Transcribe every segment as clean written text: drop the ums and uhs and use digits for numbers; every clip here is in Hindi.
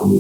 Hey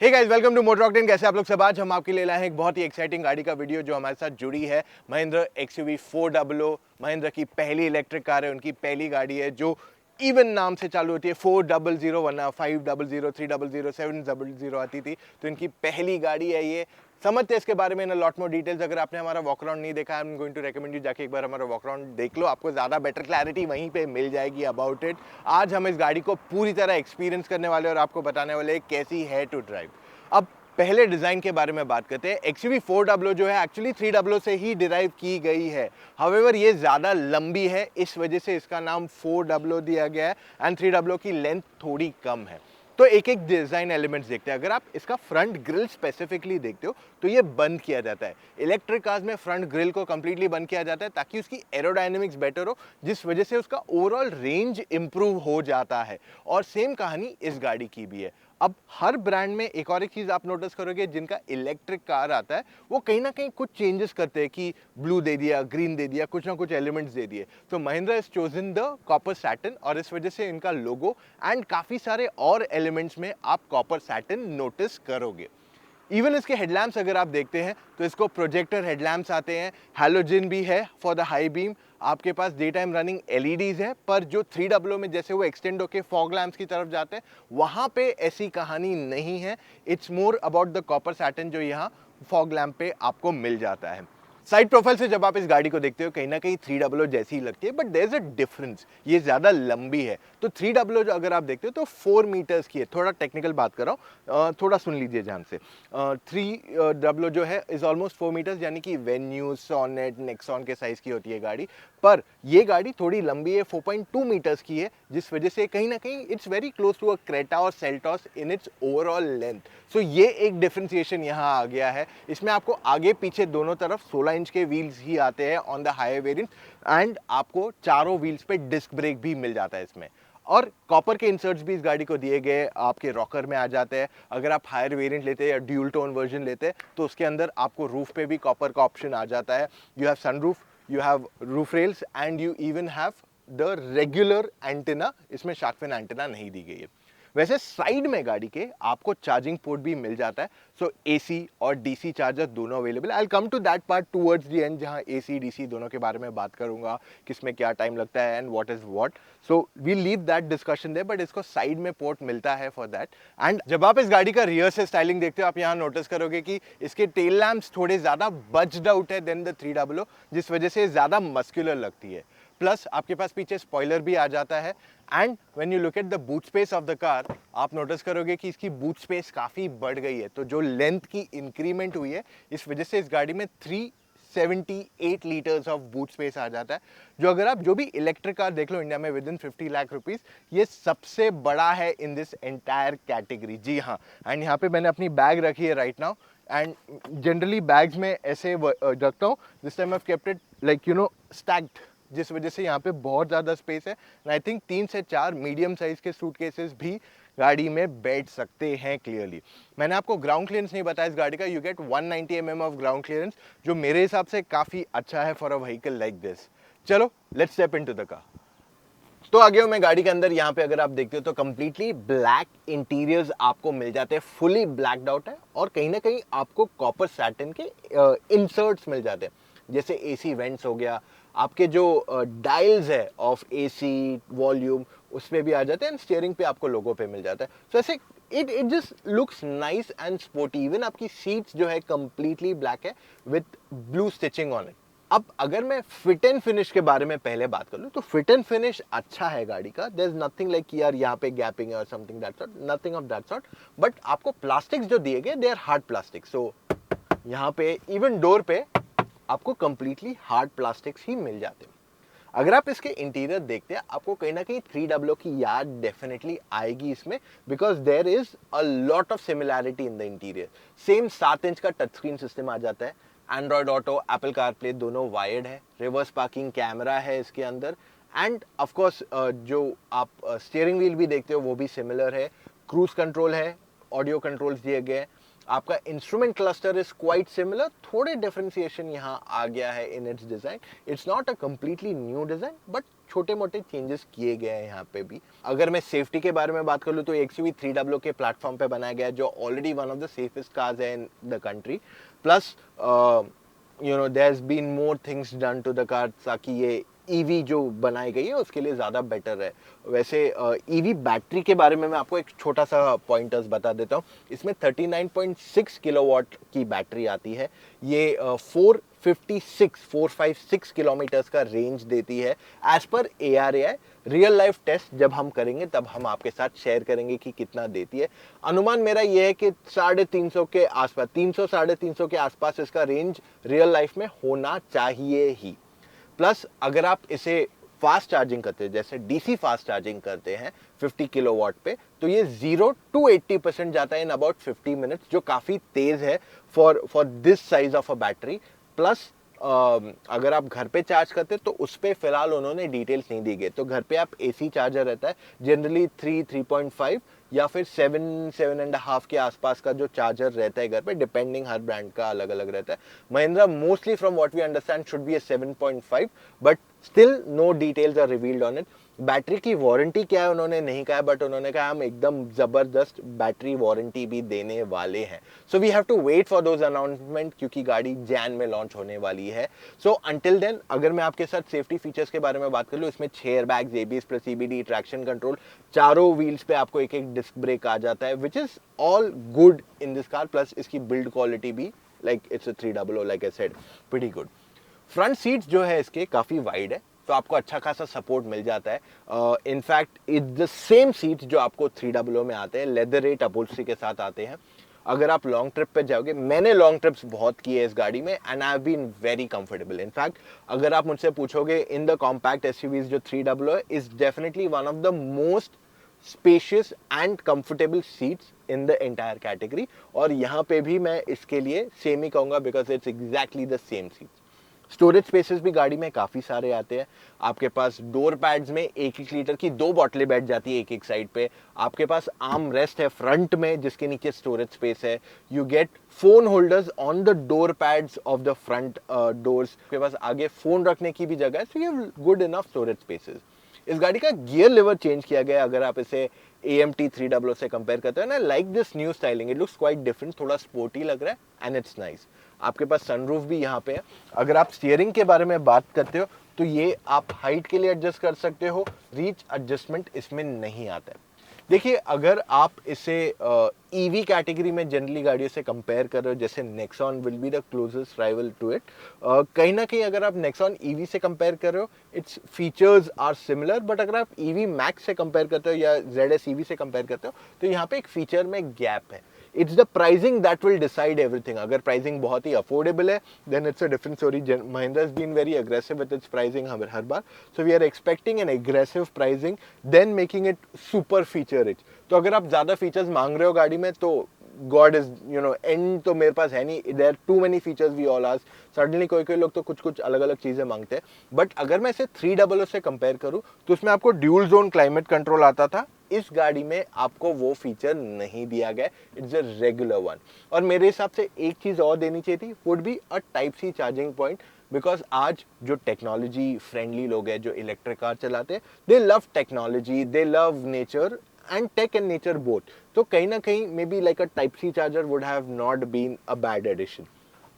guys, welcome to Motor Octane. कैसे आप लोग सब? आज हम आपके लिए लाए हैं एक बहुत ही एक्साइटिंग गाड़ी का वीडियो जो हमारे साथ जुड़ी है। महिंद्रा XUV 400 महिंद्रा की पहली इलेक्ट्रिक कार है, उनकी पहली गाड़ी है जो इवन नाम से चालू होती है। 400 वरना 500, 300, 700 आती थी, तो इनकी पहली गाड़ी है ये। समझते हैं इसके बारे में ना लॉट मोर डिटेल्स। अगर आपने हमारा वॉक अराउंड नहीं देखा, I am going to recommend you जाके एक बार हमारा वॉक अराउंड देख लो, आपको ज़्यादा बेटर क्लैरिटी वहीं पे मिल जाएगी अबाउट इट। आज हम इस गाड़ी को पूरी तरह एक्सपीरियंस करने वाले और आपको बताने वाले कैसी है टू ड्राइव। अब पहले डिज़ाइन के बारे में बात करते हैं। XUV 400 जो है एक्चुअली 300 से ही डिराइव की गई है। हावेवर ये ज़्यादा लंबी है, इस वजह से इसका नाम 400 दिया गया है एंड 300 की लेंथ थोड़ी कम है। तो एक एक डिज़ाइन एलिमेंट्स देखते हैं। अगर आप इसका फ्रंट ग्रिल स्पेसिफिकली देखते हो तो ये बंद किया जाता है। इलेक्ट्रिक कार्स में फ्रंट ग्रिल को कंप्लीटली बंद किया जाता है ताकि उसकी एरोडायनेमिक्स बेटर हो, जिस वजह से उसका ओवरऑल रेंज इंप्रूव हो जाता है। और सेम कहानी इस गाड़ी की भी है। अब हर ब्रांड में एक और एक चीज़ आप नोटिस करोगे, जिनका इलेक्ट्रिक कार आता है वो कहीं ना कहीं कुछ चेंजेस करते हैं कि ब्लू दे दिया, ग्रीन दे दिया, कुछ ना कुछ एलिमेंट्स दे दिए। तो Mahindra is chosen the copper satin और इस वजह से इनका लोगो एंड काफ़ी सारे और एलिमेंट्स में आप कॉपर सैटिन नोटिस करोगे। इवन इसके हेडलैम्प्स अगर आप देखते हैं तो इसको प्रोजेक्टर हेडलैम्प्स आते हैं, हैलोजन भी है फॉर द हाई बीम। आपके पास डे टाइम रनिंग LEDs है, पर जो 300 में जैसे वो एक्सटेंड होके फॉग लैम्प्स की तरफ जाते हैं, वहाँ पे ऐसी कहानी नहीं है। It's more about the copper satin जो यहाँ फॉग लैम्प पे आपको मिल जाता है। साइड प्रोफाइल से जब आप इस गाड़ी को देखते हो कहीं ना कहीं 300 जैसी ही लगती है, but there is a difference, ये ज़्यादा लंबी है। तो 300 जो अगर आप देखते हो तो 4 मीटर्स की है। थोड़ा टेक्निकल बात कर रहा हूँ, थोड़ा सुन लीजिए ध्यान से। 300 जो है इज ऑलमोस्ट 4 मीटर्स, यानी कि वेन्यू, सोनेट, नेक्सॉन के साइज़ की होती है गाड़ी। पर ये गाड़ी थोड़ी लंबी है, 4.2 मीटर्स की है, जिस वजह से कहीं ना कहीं it's very close to a Creta और Seltos in its overall length. So ये एक डिफरेंशिएशन यहाँ आ गया है। इसमें आपको आगे पीछे दोनों तरफ 16 इंच के व्हील्स ही आते हैं on the higher variant and आपको चारों व्हील्स पे डिस्क ब्रेक भी मिल जाता है इसमें। और कॉपर के इंसर्ट्स भी इस गाड़ी को दिए गए आपके रॉकर में आ जाते हैं। अगर आप हायर वेरिएंट लेते हैं या ड्यूल टोन वर्जन लेते हैं तो उसके अंदर आपको रूफ पे भी कॉपर का ऑप्शन आ जाता है। You have sunroof, you have roof rails and you even have the regular antenna। इसमें शार्क फिन एंटेना नहीं दी गई है। वैसे साइड में गाड़ी के आपको चार्जिंग पोर्ट भी मिल जाता है। सो AC और DC चार्जर दोनों अवेलेबल है। I will come to that part towards the end, जहां AC DC दोनों के बारे में बात करूंगा, किसमें क्या टाइम लगता है and what is what. So we leave that discussion there, but इसको साइड में पोर्ट मिलता है फॉर दैट। एंड जब आप इस गाड़ी का रियर से स्टाइलिंग देखते हो, आप यहाँ नोटिस करोगे कि इसके टेल लैम्प्स थोड़े ज़्यादा बज्ड आउट है देन द 300, जिस वजह से ज़्यादा मस्कुलर लगती है। प्लस आपके पास पीछे स्पॉइलर भी आ जाता है। And when you look at the boot space of the car, आप नोटिस करोगे कि इसकी बूट स्पेस काफ़ी बढ़ गई है। तो जो लेंथ की इंक्रीमेंट हुई है, इस वजह से इस गाड़ी में 378 लीटर्स ऑफ बूट स्पेस आ जाता है, जो अगर आप जो भी इलेक्ट्रिक कार देख लो इंडिया में विद इन 50 लाख रुपीज़, ये सबसे बड़ा है इन दिस एंटायर कैटेगरी। जी हाँ। एंड यहाँ पे मैंने अपनी बैग रखी है right now, and generally bags में ऐसे रखता हूँ। This time I have kept it like stacked, जिस वजह से यहाँ पे बहुत ज़्यादा स्पेस है। आई थिंक 3 से 4 मीडियम साइज के सूटकेसेस भी गाड़ी में बैठ सकते हैं क्लियरली। मैंने आपको ग्राउंड क्लियरेंस नहीं बताया इस गाड़ी का। You get 190 mm of ground clearance, जो मेरे हिसाब से काफ़ी अच्छा है for a vehicle like this. चलो let's step into the car. तो आ गया हूं मैं गाड़ी के अंदर। यहाँ पे अगर आप देखते हो तो कंप्लीटली ब्लैक इंटीरियर्स आपको मिल जाते हैं, फुली ब्लैक्ड आउट है, और कहीं ना कहीं आपको कॉपर सैटिन के इंसर्ट्स मिल जाते हैं, जैसे AC वेंट्स हो गया, आपके जो डायल्स है ऑफ AC वॉल्यूम उस पर भी आ जाते हैं, एंड स्टीयरिंग पे आपको लोगो पे मिल जाता है। सो ऐसे it just looks nice and sporty. Even आपकी सीट्स जो है कंप्लीटली ब्लैक है with blue stitching on it. अब अगर मैं फिट एंड फिनिश के बारे में पहले बात कर लूँ तो फिट एंड फिनिश अच्छा है गाड़ी का। देयर इज नथिंग लाइक यार यहाँ पे गैपिंग है और something that sort, nothing of that sort. But आपको प्लास्टिक्स जो दिए गए दे आर हार्ड प्लास्टिक। सो यहाँ पे इवन डोर पे आपको कंप्लीटली हार्ड प्लास्टिक्स ही मिल जाते हैं। अगर आप इसके इंटीरियर देखते हैं, आपको कहीं ना कहीं 300 की याद डेफिनेटली आएगी इसमें, because there is a lot of similarity in the interior. Same 7 inch का टच स्क्रीन सिस्टम आ जाता है, एंड्रॉयड ऑटो, एप्पल कारप्ले दोनों वायर्ड है, रिवर्स पार्किंग कैमरा है इसके अंदर, एंड ऑफ कोर्स जो आप स्टीयरिंग व्हील भी देखते हो वो भी सिमिलर है, क्रूज कंट्रोल है, ऑडियो कंट्रोल्स दिए गए हैं, आपका instrument cluster is quite similar, थोड़े डिफरेंशिएशन यहाँ आ गया है in its design, it's not a completely new design but छोटे मोटे चेंजेस किए गए हैं यहाँ पे भी। अगर मैं सेफ्टी के बारे में बात कर लूँ तो XUV 300 के प्लेटफॉर्म पे बनाया गया है जो already one of the safest cars है in the country, plus you know there has been more things done to the car ताकि ये ईवी जो बनाई गई है उसके लिए ज़्यादा बेटर है। वैसे ईवी बैटरी के बारे में मैं आपको एक छोटा सा पॉइंटर्स बता देता हूँ। इसमें 39.6 किलोवाट की बैटरी आती है, ये 456 किलोमीटर्स का रेंज देती है as per ARAI। Real life test जब हम करेंगे तब हम आपके साथ शेयर करेंगे कि कितना देती है। अनुमान मेरा यह है कि 350 के आसपास, 300-350 के आसपास इसका रेंज रियल लाइफ में होना चाहिए ही। प्लस अगर आप इसे फास्ट चार्जिंग करते हैं, जैसे DC फास्ट चार्जिंग करते हैं 50 किलोवाट पे, तो ये 0 to 80% जाता है इन अबाउट 50 मिनट्स, जो काफ़ी तेज़ है for this size of a battery. Plus अगर आप घर पे चार्ज करते हैं तो उस पर फिलहाल उन्होंने डिटेल्स नहीं दी गई, तो घर पे आप AC चार्जर रहता है जनरली 3.5 या फिर 7.5 के आसपास का जो चार्जर रहता है घर पे, डिपेंडिंग हर ब्रांड का अलग अलग रहता है। Mahindra mostly from what we understand should be 7.5 but still no details are revealed on it. Battery की वारंटी क्या है उन्होंने नहीं कहा, बट उन्होंने कहा हम एकदम जबरदस्त बैटरी वारंटी भी देने वाले हैं। So we have to wait for those announcement क्योंकि गाड़ी जैन में लॉन्च होने वाली है। सो अंटिल देन अगर मैं आपके साथ सेफ्टी फीचर्स के बारे में बात कर लूँ, इसमें 6 airbags, ABS plus CBD, traction control, चारों व्हील्स पे आपको एक डिस्क ब्रेक आ जाता है, which is all good in this car. Plus इसकी बिल्ड क्वालिटी भी like it's a 300 like I said, pretty good. Front seats जो है इसके काफ़ी वाइड है, तो आपको अच्छा खासा सपोर्ट मिल जाता है। In fact it's the same seats जो आपको 300 में आते हैं, लेदर रेट अपहोल्स्ट्री के साथ आते हैं। अगर आप लॉन्ग ट्रिप पे जाओगे, मैंने लॉन्ग ट्रिप्स बहुत किए हैं इस गाड़ी में and I have been very comfortable. In fact अगर आप मुझसे पूछोगे इन द कॉम्पैक्ट SUVs जो 300 है is definitely one of the most spacious and comfortable seats in the entire category, और यहाँ पे भी मैं इसके लिए सेम ही कहूँगा because it's exactly the same seats. Storage spaces भी गाड़ी में काफ़ी सारे आते हैं। आपके पास डोर पैड्स में 1-1 लीटर की 2 बोतलें बैठ जाती है एक साइड पे। आपके पास आर्म रेस्ट है फ्रंट में जिसके नीचे स्टोरेज स्पेस है। You get phone holders on the door pads of the front doors. आपके पास आगे फोन रखने की भी जगह है, so you have good enough storage spaces. इस गाड़ी का गियर लिवर चेंज किया गया है अगर आप इसे AMT 300 से कंपेयर करते हो ना। Like this new styling, it looks quite different, थोड़ा स्पोर्टी लग रहा है एंड इट्स नाइस। आपके पास सनरूफ भी यहाँ पे है। अगर आप स्टीयरिंग के बारे में बात करते हो तो ये आप हाइट के लिए एडजस्ट कर सकते हो, रीच एडजस्टमेंट इसमें नहीं आता है। देखिए अगर आप इसे EV कैटेगरी में जनरली गाड़ियों से कंपेयर कर रहे हो, जैसे Nexon will be the closest rival to it, कहीं ना कहीं अगर आप नेक्सॉन EV से कंपेयर कर रहे हो its features are similar, but अगर आप EV मैक्स से कंपेयर करते हो या ZS EV से कंपेयर करते हो तो यहाँ पे एक फीचर में गैप है। It's the pricing that will decide everything. अगर प्राइसिंग बहुत ही अफोर्डेबल है then it's a different story. Mahindra has been very aggressive with its pricing हर बार, so we are expecting an aggressive pricing than making it super feature rich. तो अगर आप ज़्यादा फीचर्स मांग रहे हो गाड़ी में तो god is you know and तो मेरे पास है नहीं, there are too many features we all ask. Suddenly कोई लोग तो कुछ अलग अलग चीज़ें मांगते हैं, बट अगर मैं इसे 300 से कंपेयर करूँ तो उसमें आपको ड्यूल जोन क्लाइमेट कंट्रोल आता था, इस गाड़ी में आपको वो फीचर नहीं दिया गया, इट्स अ रेगुलर वन। और मेरे हिसाब से एक चीज़ और देनी चाहिए थी, would be a type C charging point, because आज जो टेक्नोलॉजी फ्रेंडली लोग हैं जो इलेक्ट्रिक कार चलाते हैं, they love technology, they love nature and tech and nature both. तो कहीं ना कहीं maybe like a type C charger would have not been a bad addition.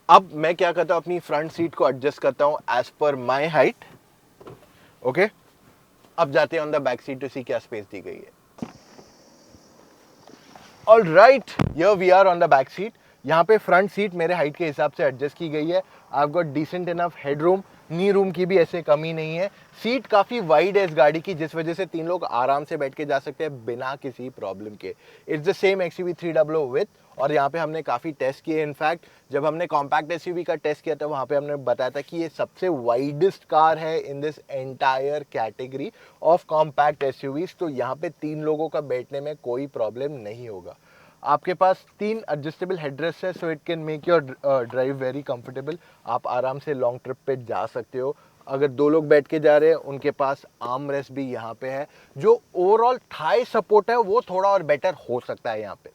अब मैं क्या करता हूँ, अपनी फ्रंट सीट को एडजस्ट करता हूँ as per my height. Okay, अब जाते हैं on the back seat to see क्या स्पेस दी गई है। All right, here we are on the back seat. यहाँ पे फ्रंट सीट मेरे हाइट के हिसाब से एडजस्ट की गई है। I got decent enough head room, knee room की भी ऐसे कमी नहीं है। सीट काफ़ी वाइड है इस गाड़ी की, जिस वजह से 3 लोग आराम से बैठ के जा सकते हैं बिना किसी प्रॉब्लम के। It's the same XUV 300 with, और यहाँ पे हमने काफ़ी टेस्ट किए। इनफैक्ट जब हमने कॉम्पैक्ट SUV का टेस्ट किया था वहाँ पे हमने बताया था कि ये सबसे वाइडेस्ट कार है in this entire category of compact SUVs। तो यहाँ पे 3 लोगों का बैठने में कोई प्रॉब्लम नहीं होगा। आपके पास 3 एडजस्टेबल हेडरेस्ट है, so it can make your drive very comfortable. आप आराम से लॉन्ग ट्रिप पे जा सकते हो। अगर 2 लोग बैठ के जा रहे हैं, उनके पास आर्म रेस्ट भी यहाँ पे है। जो ओवरऑल थाई सपोर्ट है वो थोड़ा और बेटर हो सकता है यहाँ पे।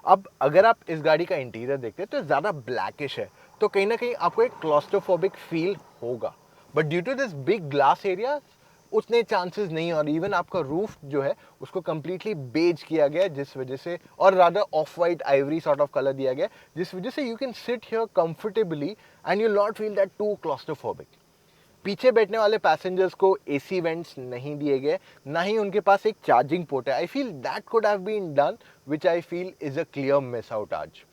अब अगर आप इस गाड़ी का इंटीरियर देखते हैं तो ज़्यादा ब्लैकिश है, तो कहीं ना कहीं आपको एक क्लॉस्ट्रोफोबिक फील होगा। But due to this big glass area उतने चांसेस नहीं, और इवन आपका रूफ जो है उसको कम्प्लीटली बेज किया गया है, जिस वजह से, और rather off white ivory sort of colour दिया गया है, जिस वजह से you can sit here comfortably and you not feel that too claustrophobic. पीछे बैठने वाले पैसेंजर्स को एसी वेंट्स नहीं दिए गए, ना ही उनके पास एक चार्जिंग पोर्ट है। I feel that could have been done, which I feel is a clear miss out आज।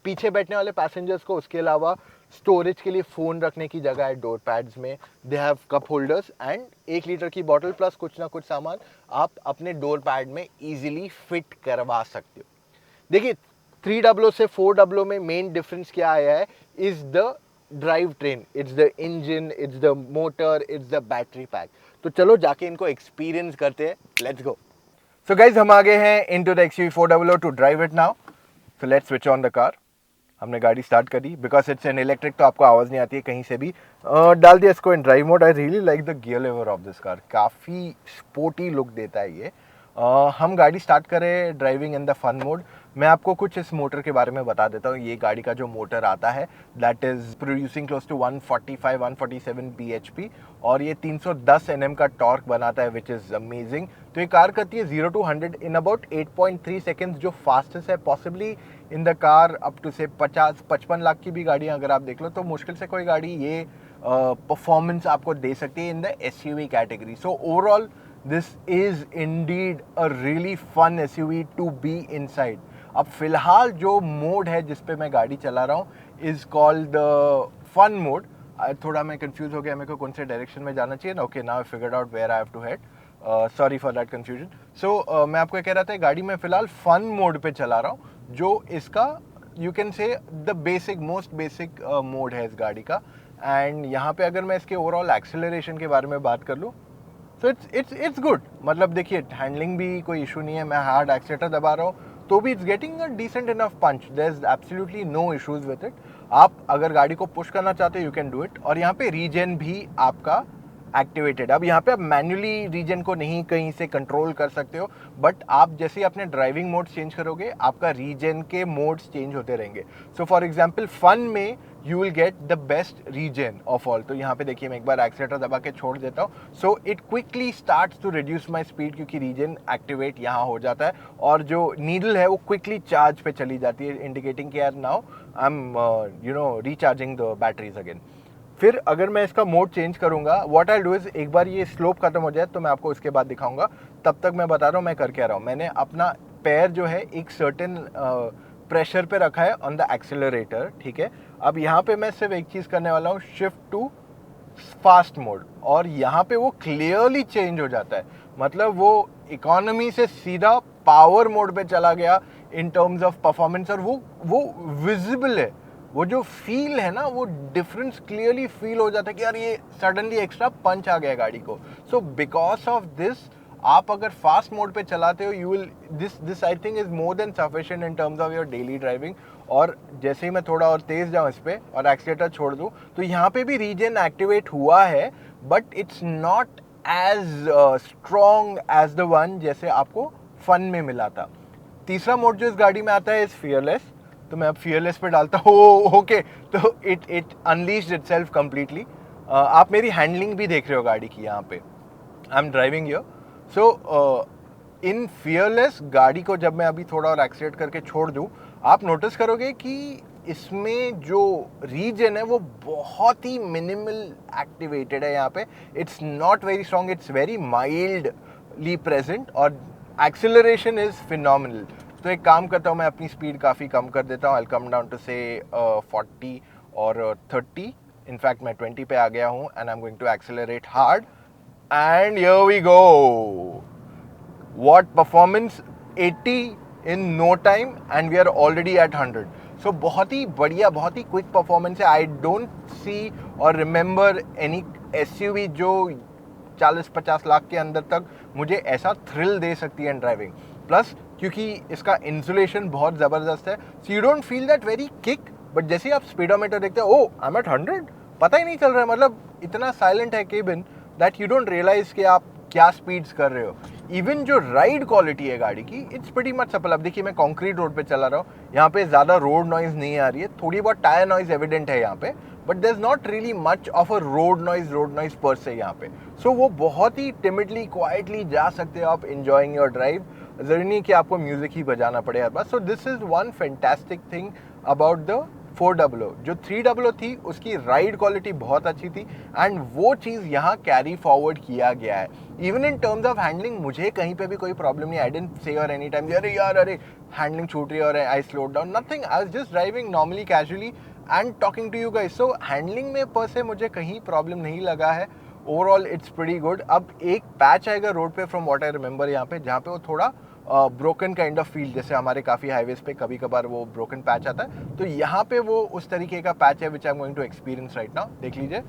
पीछे बैठने वाले पैसेंजर्स को उसके अलावा स्टोरेज के लिए फ़ोन रखने की जगह है डोर पैड्स में। They have cup holders and 1 litre की बॉटल प्लस कुछ ना कुछ सामान आप अपने डोर पैड में ईजिली फिट करवा सकते हो। देखिए 300 से 400 में मेन डिफरेंस क्या आया है, is the drive train, it's the engine, it's the motor, it's the battery pack. तो चलो जाके इनको एक्सपीरियंस करते हैं, लेट्स गो। सो गाइज हम आ गए हैं into the XUV400 to drive it now. So let's switch on the car. हमने गाड़ी स्टार्ट करी, बिकॉज इट्स एन इलेक्ट्रिक तो आपको आवाज़ नहीं आती है कहीं से भी। डाल दिया इसको in drive mode. I really like the gear lever of this car, काफ़ी स्पोर्टी लुक देता है ये। हम गाड़ी स्टार्ट करें driving in the fun mode. मैं आपको कुछ इस मोटर के बारे में बता देता हूँ। ये गाड़ी का जो मोटर आता है that is producing close to 145-147 bhp, और ये 310 Nm का टॉर्क बनाता है, विच इज़ अमेजिंग। तो ये कार करती है 0 to 100 इन अबाउट 8.3 सेकेंड्स, जो फास्टेस्ट है possibly in the car. Up to से 50-55 लाख की भी गाड़ियाँ अगर आप देख लो तो मुश्किल से कोई गाड़ी ये परफॉर्मेंस आपको दे सकती है in the SUV category. So overall this is indeed a really fun SUV to be inside. अब फिलहाल जो मोड है जिस पे मैं गाड़ी चला रहा हूँ इज कॉल्ड फन मोड। थोड़ा मैं कंफ्यूज हो गया, मेरे को कौन से डायरेक्शन में जाना चाहिए ना। Okay, now I figured out where I have to head. Sorry for that confusion. So मैं आपको कह रहा था गाड़ी में फिलहाल फन मोड पे चला रहा हूँ, जो इसका you can say the basic most basic mode है इस गाड़ी का। एंड यहाँ पे अगर मैं इसके ओवरऑल एक्सेलरेशन के बारे में बात कर लूँ तो इट्स गुड। मतलब देखिए हैंडलिंग भी कोई इशू नहीं है, मैं हार्ड एक्सीलेटर दबा रहा हूँ तो भी it's getting a decent enough punch, there is absolutely no issues with it. आप अगर गाड़ी को पुश करना चाहते हो यू कैन डू इट, और यहाँ पे रीजन भी आपका एक्टिवेटेड। अब यहाँ पे आप मैन्युअली रीजन को नहीं कहीं से कंट्रोल कर सकते हो, बट आप जैसे अपने ड्राइविंग मोड चेंज करोगे आपका रीजन के मोड्स चेंज होते रहेंगे। सो फॉर एग्जांपल फन में you will get the best regen of all. तो यहाँ पे देखिए मैं एक बार एक्सीलेटर दबा के छोड़ देता हूँ, so it quickly starts to reduce my speed, क्योंकि रीजन एक्टिवेट यहाँ हो जाता है और जो नीडल है वो क्विकली चार्ज पे चली जाती है, इंडिकेटिंग कि यार now I am recharging the batteries again. फिर अगर मैं इसका मोड चेंज करूंगा, व्हाट आई डू इज, एक बार ये स्लोप खत्म हो जाए तो मैं आपको उसके बाद दिखाऊंगा। तब तक मैं बता रहा हूँ मैं कर क्या रहा हूँ। मैंने अपना पैर जो है एक सर्टेन प्रेशर पे रखा है ऑन द एक्सेलरेटर, ठीक है। अब यहाँ पे मैं सिर्फ एक चीज़ करने वाला हूँ, शिफ्ट टू फास्ट मोड, और यहाँ पे वो क्लियरली चेंज हो जाता है। मतलब वो इकोनॉमी से सीधा पावर मोड पे चला गया इन टर्म्स ऑफ परफॉर्मेंस, और वो विजिबल है। वो जो फील है ना, वो डिफरेंस क्लियरली फील हो जाता है कि यार ये सडनली एक्स्ट्रा पंच आ गया गाड़ी को। सो बिकॉज ऑफ दिस आप अगर फास्ट मोड पे चलाते हो you will this I think is more than sufficient in terms of your daily driving. और जैसे ही मैं थोड़ा और तेज जाऊँ इस पे और एक्सीलेटर छोड़ दूँ तो यहाँ पे भी रीजन एक्टिवेट हुआ है, but it's not as strong as the one जैसे आपको फन में मिला था। तीसरा मोड जो इस गाड़ी में आता है इज फियरलेस। तो मैं अब फियरलेस पे डालता हूँ, ओके, तो इट अनलीश्ड इटसेल्फ कंप्लीटली। आप मेरी हैंडलिंग भी देख रहे हो गाड़ी की, यहाँ पे आई am driving here. So in fearless गाड़ी को जब मैं अभी थोड़ा और एक्सीलेट करके छोड़ दूँ, आप नोटिस करोगे कि इसमें जो रीजन है वो बहुत ही मिनिमल एक्टिवेटेड है यहाँ पे। It's not very strong, it's very mildly present, और एक्सेलरेशन इज फिनोमिनल। तो एक काम करता हूँ, मैं अपनी स्पीड काफ़ी कम कर देता हूँ। आई कम डाउन टू से 40 और 30। इनफैक्ट मैं 20 पे आ गया हूँ and I am going to accelerate hard and here we go. What performance, 80 in no time and we are already at 100। सो बहुत ही बढ़िया, बहुत ही क्विक परफॉर्मेंस है। आई डोंट सी और रिमेंबर एनी SUV जो 40-50 लाख के अंदर तक मुझे ऐसा थ्रिल दे सकती है इन ड्राइविंग। प्लस क्योंकि इसका इंसुलेशन बहुत ज़बरदस्त है, so you don't feel that very kick, but जैसे ही आप स्पीडोमीटर देखते हो, ओ आई एम एट 100, पता ही नहीं चल रहा है, मतलब इतना साइलेंट है cabin that you don't realise कि आप क्या स्पीड्स कर रहे हो। इवन जो राइड क्वालिटी है गाड़ी की, इट्स प्रीटी मच सपल। अब देखिए मैं कॉन्क्रीट रोड पे चला रहा हूँ, यहाँ पे ज़्यादा रोड नॉइज नहीं आ रही है, थोड़ी बहुत टायर नॉइज एविडेंट है यहाँ पे, but there is not really much of a road noise पर से यहाँ पे। सो वो बहुत ही टिमिडली क्वाइटली जा सकते हो आप, एंजॉइंग योर ड्राइव। जरूरी नहीं कि आपको म्यूजिक ही बजाना पड़े हर बार। So this is one fantastic thing about the 400। जो 300 थी उसकी राइड क्वालिटी बहुत अच्छी थी, एंड वो चीज़ यहाँ कैरी फॉरवर्ड किया गया है। Even in terms of handling मुझे कहीं पे भी कोई प्रॉब्लम नहीं। आई डिडंट से और एनी टाइम अरे यार अरे हैंडलिंग छूट रही है और I slow down, nothing. I was just driving normally casually and talking to you guys. So handling में पर से मुझे कहीं प्रॉब्लम नहीं लगा है। Overall it's pretty good. अब एक पैच आएगा रोड पे फ्रॉम व्हाट आई रिमेंबर यहाँ पे, जहाँ पे वो थोड़ा ब्रोकन काइंड ऑफ फील, जैसे हमारे काफ़ी हाईवेज पे कभी कभार वो ब्रोकन पैच आता है, तो यहाँ पे वो उस तरीके का पैच है which I am going to experience right now. देख लीजिए,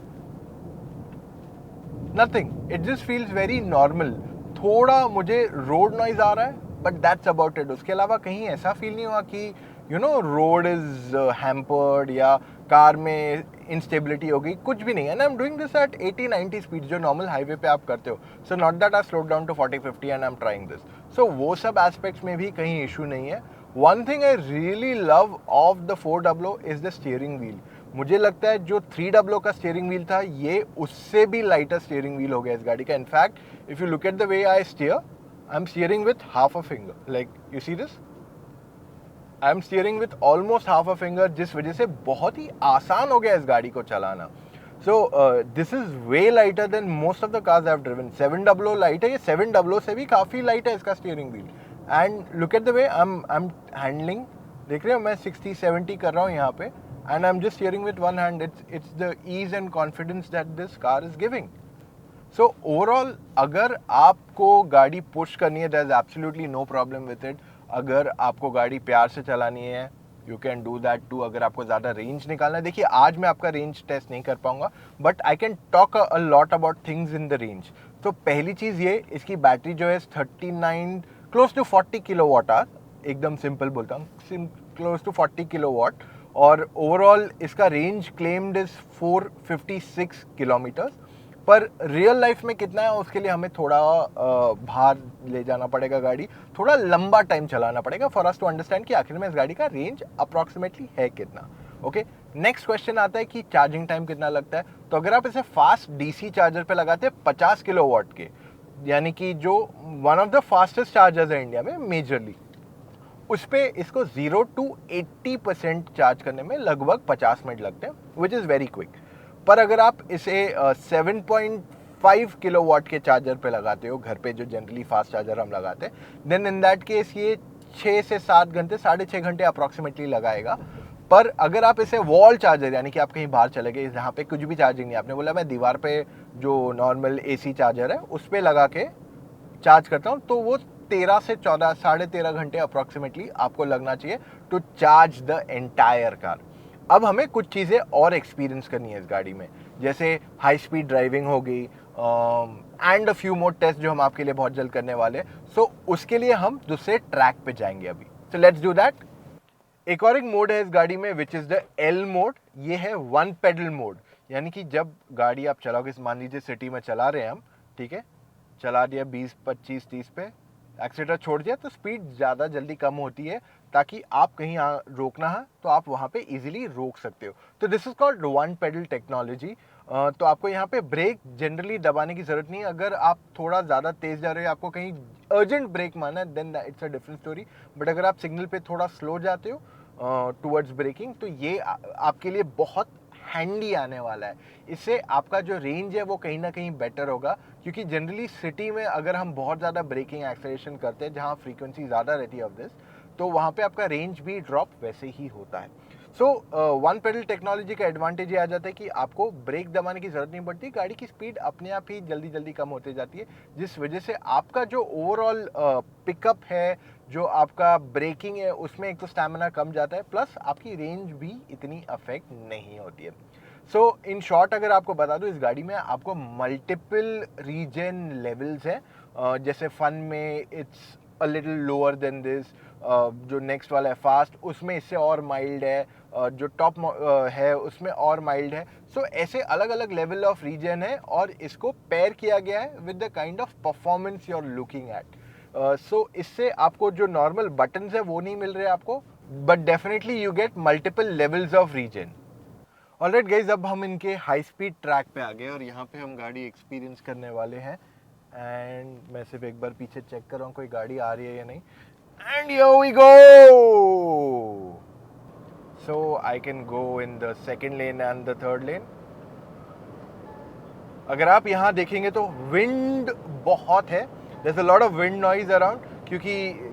nothing, it just feels very normal. थोड़ा मुझे रोड नॉइज आ रहा है बट दैट्स अबाउट इट। उसके अलावा कहीं ऐसा फील नहीं हुआ कि you know road is hampered या कार में इंस्टेबिलिटी हो गई, कुछ भी नहीं है। And I am doing this at 80-90 speed जो नॉर्मल हाईवे पे आप करते हो। So not that I slow down to 40-50 and I am trying this. So वो सब एस्पेक्ट्स में भी कहीं इशू नहीं है। One thing I really love of the 400 is the steering wheel. मुझे लगता है जो 300 का स्टीयरिंग व्हील था, ये उससे भी लाइटर स्टीयरिंग व्हील हो गया इस गाड़ी का। In fact if you look at the way I steer, I am steering with half a finger, like you see this, I am steering with almost half a finger, जिस वजह से बहुत ही आसान हो गया इस गाड़ी को चलाना। सो this is way lighter than most of the cars I have driven. 700 light है, ये 700 से भी काफ़ी लाइट है इसका steering wheel. And look at the way I am handling, देख रहे हो मैं 60-70 कर रहा हूँ यहाँ पे, and I'm just steering with one hand. It's the ease and confidence that this car is giving. So overall, अगर आपको गाड़ी पुश करनी है, there's absolutely no problem with it. अगर आपको गाड़ी प्यार से चलानी है, you can do that too. अगर आपको ज़्यादा रेंज निकालना है, देखिए आज मैं आपका रेंज टेस्ट नहीं कर पाऊंगा, but I can talk a lot about things in the range. तो पहली चीज़ ये, इसकी बैटरी जो है 39 क्लोज टू 40 किलोवाट आवर, एकदम सिंपल बोलता हूँ, क्लोज टू 40 किलोवाट। और ओवरऑल इसका रेंज क्लेम्ड इज 456 किलोमीटर्स, पर रियल लाइफ में कितना है उसके लिए हमें थोड़ा बाहर ले जाना पड़ेगा गाड़ी, थोड़ा लंबा टाइम चलाना पड़ेगा फॉर अस टू अंडरस्टैंड कि आखिर में इस गाड़ी का रेंज अप्रॉक्सीमेटली है कितना। ओके, नेक्स्ट क्वेश्चन आता है कि चार्जिंग टाइम कितना लगता है। तो अगर आप इसे फास्ट डीसी चार्जर पे लगाते हैं 50 किलोवाट के, यानी कि जो one of the fastest chargers है इंडिया में मेजरली, उस पे इसको 0 to 80% चार्ज करने में लगभग 50 मिनट लगते हैं, विच इज़ वेरी क्विक। पर अगर आप इसे 7.5 किलोवाट के चार्जर पे लगाते हो, घर पे जो जनरली फास्ट चार्जर हम लगाते हैं, देन इन दैट केस ये 6 से 7 घंटे, 6.5 घंटे अप्रॉक्सीमेटली लगाएगा। पर अगर आप इसे वॉल चार्जर, यानी कि आप कहीं बाहर चले गए जहाँ पे कुछ भी चार्जिंग नहीं, आपने बोला मैं दीवार पे जो नॉर्मल AC चार्जर है उस पर लगा के चार्ज करता हूँ, तो वो 13 से 14, 13.5 घंटे अप्रॉक्सीमेटली आपको लगना चाहिए to charge the entire car. अब हमें कुछ चीज़ें और एक्सपीरियंस करनी है इस गाड़ी में, जैसे हाई स्पीड ड्राइविंग हो गई and a few more test जो हम आपके लिए बहुत जल्द करने वाले हैं। सो उसके लिए हम दूसरे ट्रैक पे जाएंगे अभी। So let's do that. एक और एक मोड है इस गाड़ी में which is the L mode. ये है वन पेडल मोड, यानी कि जब गाड़ी आप चलाओगे, मान लीजिए सिटी में चला रहे हैं हम, ठीक है, चला दिया 20, 25, 30 पे, एक्सीटर छोड़ दिया, तो स्पीड ज़्यादा जल्दी कम होती है ताकि आप कहीं रोकना है तो आप वहाँ पे इजीली रोक सकते हो। तो this is called one pedal technology. तो आपको यहाँ पे ब्रेक जनरली दबाने की ज़रूरत नहीं है। अगर आप थोड़ा ज़्यादा तेज़ जा रहे हो, आपको कहीं अर्जेंट ब्रेक मारना है, then it's a different story. But अगर आप सिग्नल पे थोड़ा स्लो जाते हो टुवर्ड्स ब्रेकिंग, तो ये आपके लिए बहुत हैंडी आने वाला है। इससे आपका जो रेंज है वो कहीं ना कहीं बेटर होगा, क्योंकि जनरली सिटी में अगर हम बहुत ज़्यादा ब्रेकिंग एक्सेलरेशन करते हैं जहाँ फ्रीक्वेंसी ज़्यादा रहती है ऑफ दिस, तो वहाँ पे आपका रेंज भी ड्रॉप वैसे ही होता है। सो वन पेडल टेक्नोलॉजी का एडवांटेज ये आ जाता है कि आपको ब्रेक दबाने की ज़रूरत नहीं पड़ती, गाड़ी की स्पीड अपने आप ही जल्दी जल्दी कम होती जाती है, जिस वजह से आपका जो ओवरऑल पिकअप है, जो आपका ब्रेकिंग है, उसमें एक तो स्टैमिना कम जाता है, प्लस आपकी रेंज भी इतनी अफेक्ट नहीं होती है। सो इन शॉर्ट अगर आपको बता दूं, इस गाड़ी में आपको मल्टीपल रीजन लेवल्स हैं। जैसे फन में it's a little lower than this, जो नेक्स्ट वाला है फास्ट उसमें इससे और माइल्ड है, जो टॉप है उसमें और माइल्ड है. सो ऐसे अलग अलग लेवल ऑफ रीजन है और इसको पेयर किया गया है with the kind of performance you are looking at. So इससे आपको जो नॉर्मल बटन्स है वो नहीं मिल रहे आपको, but definitely you get multiple levels of regen. Alright guys, अब हम इनके हाई स्पीड ट्रैक पे आ गए और यहाँ पे हम गाड़ी एक्सपीरियंस करने वाले हैं. एंड मैं सिर्फ एक बार पीछे चेक कर रहा हूँ कोई गाड़ी आ रही है या नहीं. And here we go. So I can go in the second lane and the third lane. अगर आप यहाँ देखेंगे तो विंड बहुत है. There is a lot of wind noise around क्योंकि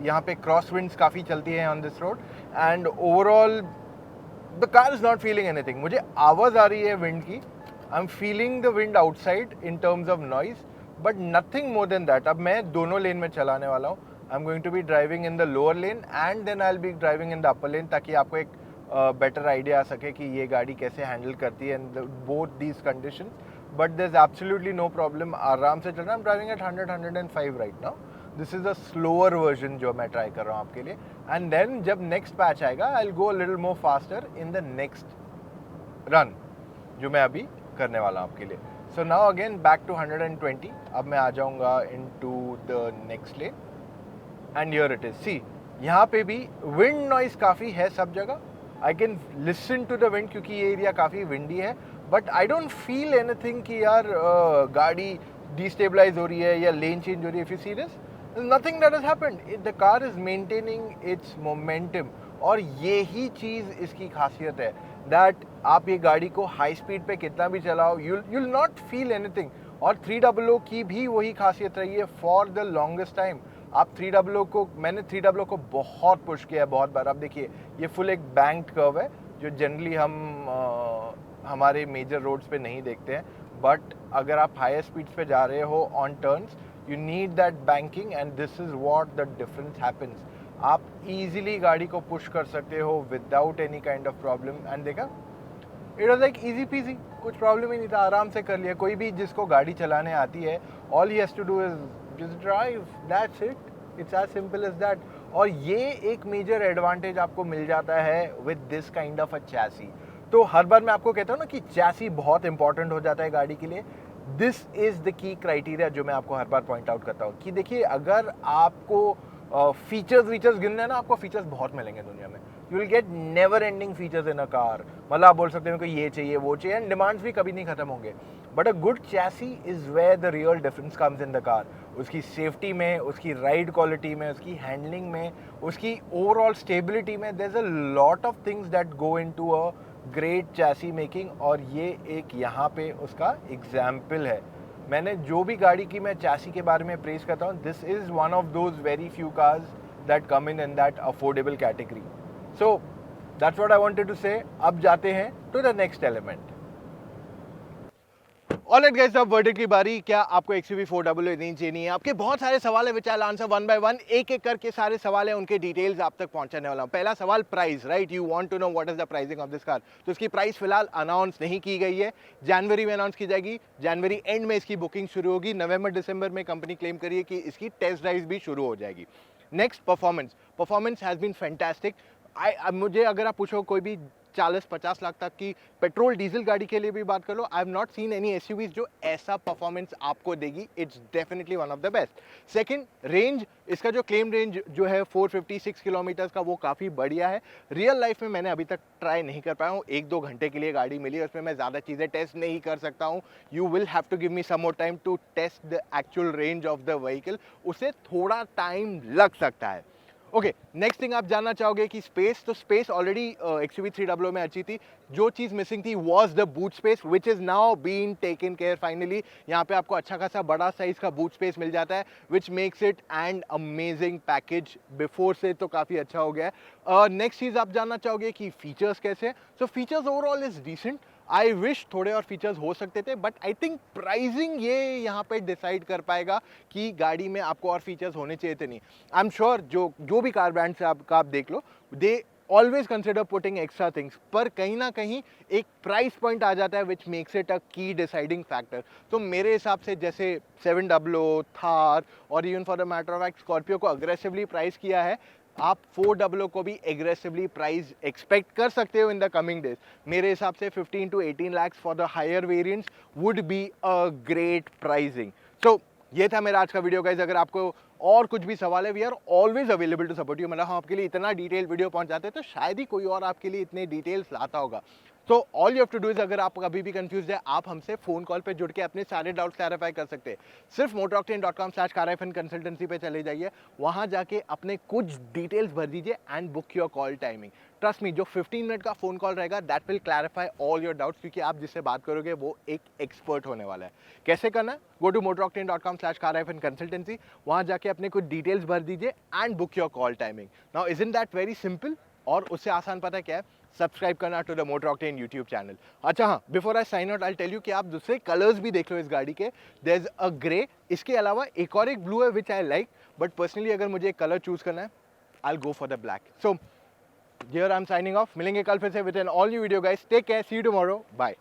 यहाँ पे क्रॉस विंड्स काफ़ी चलती हैं on this road. And overall the car is not feeling anything. मुझे आवाज़ आ रही है विंड की. I am feeling the wind outside in terms of noise, but nothing more than that. अब मैं दोनों लेन में चलाने वाला हूँ. I am going to be driving in the lower lane and then I will be driving in the upper lane, ताकि आपको एक बेटर आइडिया आ सके कि ये गाड़ी कैसे हैंडल करती है in both these condition. But there is absolutely no problem. आराम से चल रहा है. I am driving at 100-105 right now. This is a slower version जो मैं ट्राई कर रहा हूँ आपके लिए. एंड देन जब नेक्स्ट पैच आएगा I will go a little more faster in the next run जो मैं अभी करने वाला हूँ आपके लिए. So now again back to 120. अब मैं आ जाऊँगा into the next lane and here it is. See यहाँ पे भी विंड नॉइज काफ़ी है सब जगह. I can listen to the wind क्योंकि ये एरिया काफ़ी विंडी है, but I don't feel anything कि यार गाड़ी डिस्टेबलाइज हो रही है या लेन चेंज हो रही है. If you see this, nothing that has happened. The car is maintaining its momentum. और ये ही चीज़ इसकी खासियत है that आप ये गाड़ी को हाई स्पीड पे कितना भी चलाओ you'll not feel anything. और 300 की भी वही खासियत रही है फॉर द लॉन्गेस्ट टाइम. आप 300 मैंने 300 को बहुत पुश किया है बहुत बार. आप देखिए ये फुल एक बैंक्ड कर्व है जो जनरली हम हमारे मेजर रोड्स पे नहीं देखते हैं. बट अगर आप हायर स्पीड्स पे जा रहे हो on turns, you need that banking and this is what the difference happens. आप easily गाड़ी को push कर सकते हो without any kind of problem. and देखा it was like easy peasy. कुछ problem ही नहीं था. आराम से कर लिया. कोई भी जिसको गाड़ी चलाने आती है all he has to do is just drive. That's it. It's as simple as that. और ये एक major advantage आपको मिल जाता है with this kind of a chassis. तो हर बार मैं आपको कहता हूँ ना कि chassis बहुत important हो जाता है गाड़ी के लिए. This is the key criteria जो मैं आपको हर बार पॉइंट आउट करता हूँ कि देखिए अगर आपको फीचर्स गिनने हैं ना, आपको फीचर्स बहुत मिलेंगे दुनिया में. You will gate never ending features in a car. मतलब आप बोल सकते हो कि ये चाहिए वो चाहिए एंड डिमांड्स भी कभी नहीं खत्म होंगे. But a good chassis is where the real difference comes in the car. उसकी सेफ्टी में, उसकी राइड क्वालिटी में, उसकी हैंडलिंग में, उसकी ओवरऑल स्टेबिलिटी में. There is a lot of things that go into a great chassis making. और ये एक यहाँ पे उसका एग्जाम्पल है. मैंने जो भी गाड़ी की मैं चैसी के बारे में प्रेस करता हूँ, this is one of those very few cars that come in that affordable category. So that's what I wanted to say. अब जाते हैं to the next element. Alright guys, अब वर्डिक्ट की बारी. क्या आपको XUV 400 लेनी चाहिए? आपके बहुत सारे सवाल है which I answer one by one. एक एक करके सारे सवाल है, उनके डिटेल्स आप तक पहुंचाने वाला हूं. पहला सवाल price, right? You want to know what is the pricing of this car. तो इसकी प्राइस फिलहाल अनाउंस नहीं की गई है. जनवरी में अनाउंस की जाएगी. जनवरी एंड में इसकी बुकिंग शुरू होगी. नवंबर दिसंबर में कंपनी क्लेम करिए कि इसकी टेस्ट ड्राइव भी शुरू हो जाएगी. Next, performance has been fantastic. मुझे अगर आप पूछो कोई भी 40-50 लाख तक की पेट्रोल डीजल गाड़ी के लिए भी बात कर लो, I have not seen any SUVs जो ऐसा परफॉर्मेंस आपको देगी. It's definitely one of the best. Second, range. इसका जो क्लेम रेंज जो है 456 किलोमीटर का, वो काफ़ी बढ़िया है. रियल लाइफ में मैंने अभी तक ट्राई नहीं कर पाया हूँ. 1-2 घंटे के लिए गाड़ी मिली है, उसमें मैं ज़्यादा चीज़ें टेस्ट नहीं कर सकता हूँ. You will have to give me some more time to test the actual range of the vehicle. उसे थोड़ा टाइम लग सकता है. ओके, नेक्स्ट थिंग आप जानना चाहोगे कि स्पेस. तो स्पेस ऑलरेडी XUV 300 में अच्छी थी. जो चीज़ मिसिंग थी was the boot space, which is now been taken care finally. यहाँ पे आपको अच्छा खासा बड़ा साइज का बूट स्पेस मिल जाता है, which makes it and amazing package. Before से तो काफ़ी अच्छा हो गया है. नेक्स्ट चीज़ आप जानना चाहोगे कि फीचर्स कैसे हैं. So features overall is decent. I wish थोड़े और फीचर्स हो सकते थे, बट आई थिंक प्राइसिंग ये यहाँ पे डिसाइड कर पाएगा कि गाड़ी में आपको और फीचर्स होने चाहिए थे नहीं. आई एम श्योर जो भी कार ब्रांड से आप देख लो, they always consider putting extra things, पर कहीं ना कहीं एक प्राइस पॉइंट आ जाता है विच मेक्स इट अ की डिसाइडिंग फैक्टर। तो मेरे हिसाब से जैसे 700, थार और even for the matter of fact Scorpio को अग्रेसिवली प्राइस किया है, आप 400 को भी एग्रेसिवली प्राइस एक्सपेक्ट कर सकते हो इन द कमिंग डेज। मेरे हिसाब से 15 to 18 lakhs for the higher variants would be a great pricing. So ये था मेरा आज का वीडियो गाइज। अगर आपको और कुछ भी सवाल है, we are always available to support you. मतलब हम आपके लिए इतना डिटेल वीडियो पहुंचाते हैं तो शायद ही कोई और आपके लिए इतने डिटेल्स लाता होगा। तो all you have to do is, अगर आप कभी भी कंफ्यूज है, आप हमसे फोन कॉल पे जुड़ के अपने सारे डाउट्स क्लैरिफाई कर सकते हैं। सिर्फ motoroctane.com/car कंसल्टेंसी पे चले जाइए, वहां जाके अपने कुछ डिटेल्स भर दीजिए and book your call timing. Trust me, जो 15 मिनट का फोन कॉल रहेगा that will clarify all your doubts, क्योंकि आप जिससे बात करोगे वो एक एक्सपर्ट होने वाला है। कैसे करना? गो टू motoroctane.com/car कंसल्टेंसी, वहां जाके अपने कुछ डिटेल्स भर दीजिए and book your call timing. Now isn't that very simple? और उससे आसान पता है क्या है? सब्सक्राइब करना to the motor octane YouTube channel. अच्छा हाँ, before I sign out I tell you कि आप दूसरे कलर्स भी देख लो इस गाड़ी के। देयर इज अ ग्रे, इसके अलावा एक और एक ब्लू है which I like, but personally अगर मुझे एक कलर चूज करना है I will go for the black. So here I am signing off. मिलेंगे कल फिर से with an all new video guys. Take care, see you tomorrow, bye.